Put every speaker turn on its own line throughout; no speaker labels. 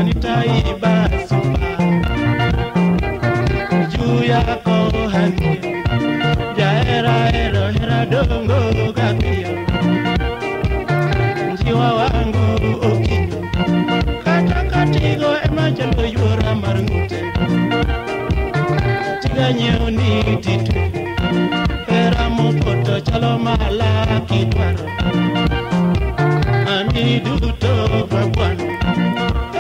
Nitaiba supa juu yako Nyoni titu era mopoto chalo mala kidwaro ani duto babwano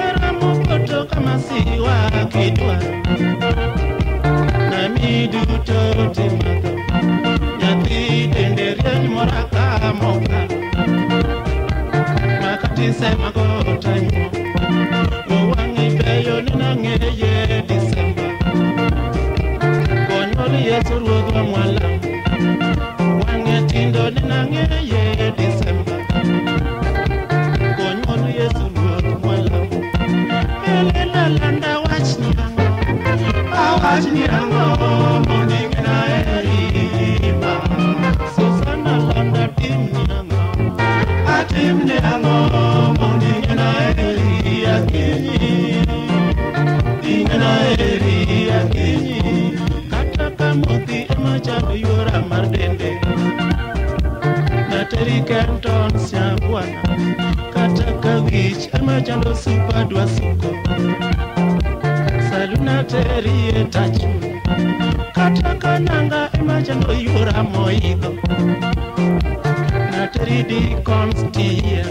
era mopoto kama siwa kidwaro nami duto timako nyathi dende rieny moraka moka makati sema go tanyo wangi beyo ninangeye Disemba Yesu ruodhwa mwala wang'e tindo ninang'eye Disemba konyuol Yesu ruodh mwala elela landa wachni ang'o awachni ang'o moning'na erima Susana landa timni ang'o atimni ang'o moning'na eri akinyi ing'na eri akinyi Moti emachalo yora mar dende Nateri Kenton siangwana Kata kawich emachalo supa dwa suko Saluna teri etachu Kata kananga emachalo yora moigo Nateri di konstia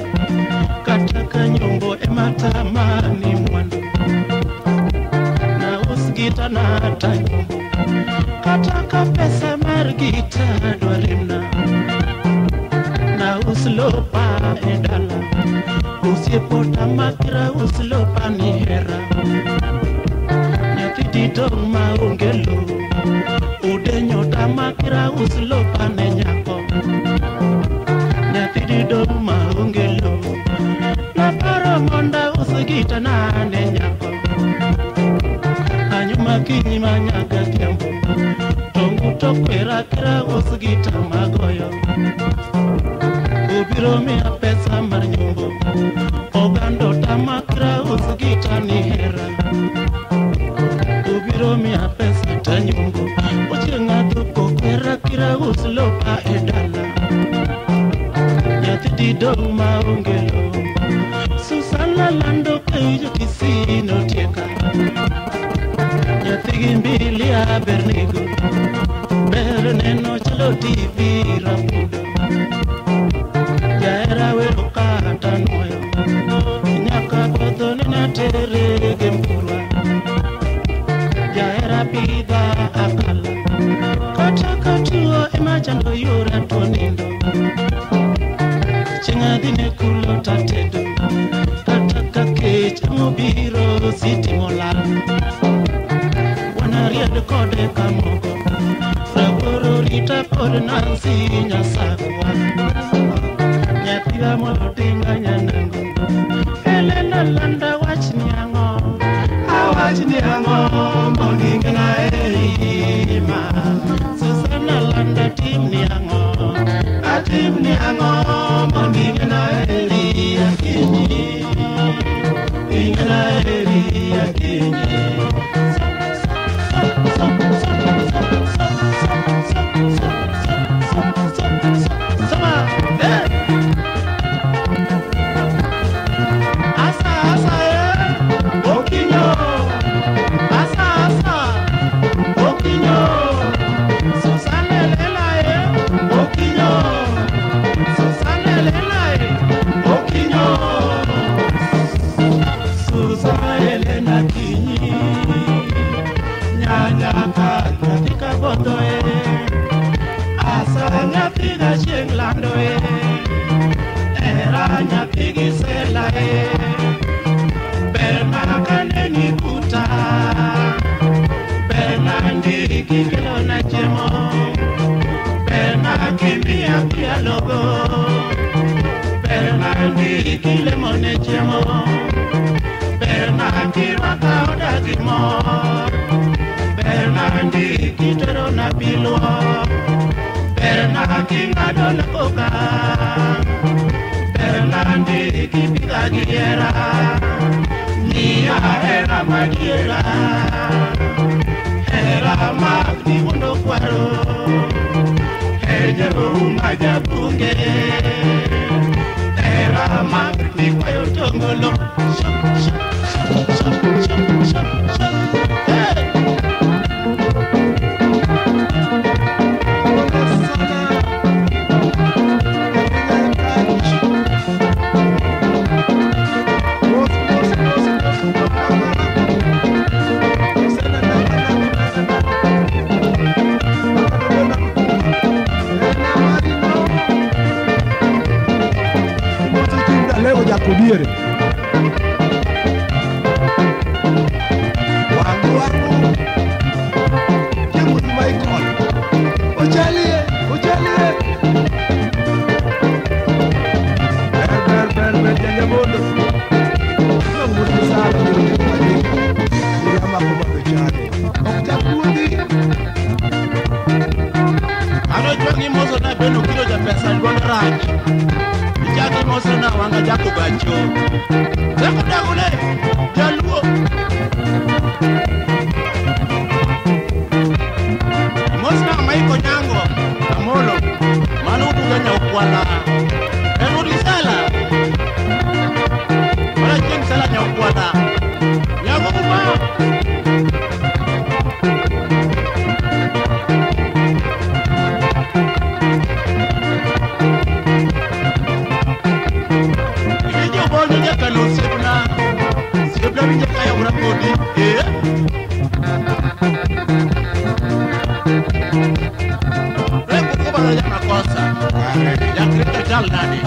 Kata kanyombo ematama ni mwandu Na usgita na tanyombo Kataka pesa margita dwarimna Na uslopa edala Usiepota makira uslopa ni hera Nyatititong maungelo Udenyota makira uslopa ne nyako Nyatititong maungelo Na paramonda usgita na ne nyako Anyuma kinyi manyaka kiambo Tongu tokwera kira usgita magoyo Ubiro miya pesa mar nyumbo Ogando tamakira usgita ni hera Ubiro miya pesa ta nyumbo Ochenga dhuko kwera kira uslopa edala Nyathi didong maungelo Susana lando keijo kisino tieka Nyathi mbili ya bernigo Bero neno chalo TV rapudo Jaera wero kata noyo Nyaka kodho nena tere gempurwa Jaera pidha akala Kata katuo emachando yura tonindo Chenga dine kulo tatedo Kata kakech mobiro siti molal Ried kode kamoko Fragoro rita kod Nancy nyasakwa Nyathira molo tinga nyanango Elena landa wachni ang'o Awachni ang'o moning'na erima Susana landa timni ang'o Atimni ang'o moning'na eri akinyi Ing'na eri akinyi Beno kilo ja pesa luongo rach. Ichaki moso na wanga jako gacho. Jako dagule, jaluo. Moso na maiko nyango, amolo. Manu kuganya ukwala. Erudi sala. Wala chen sala nya ukwala. Nyango kuma. Ya krita tal nani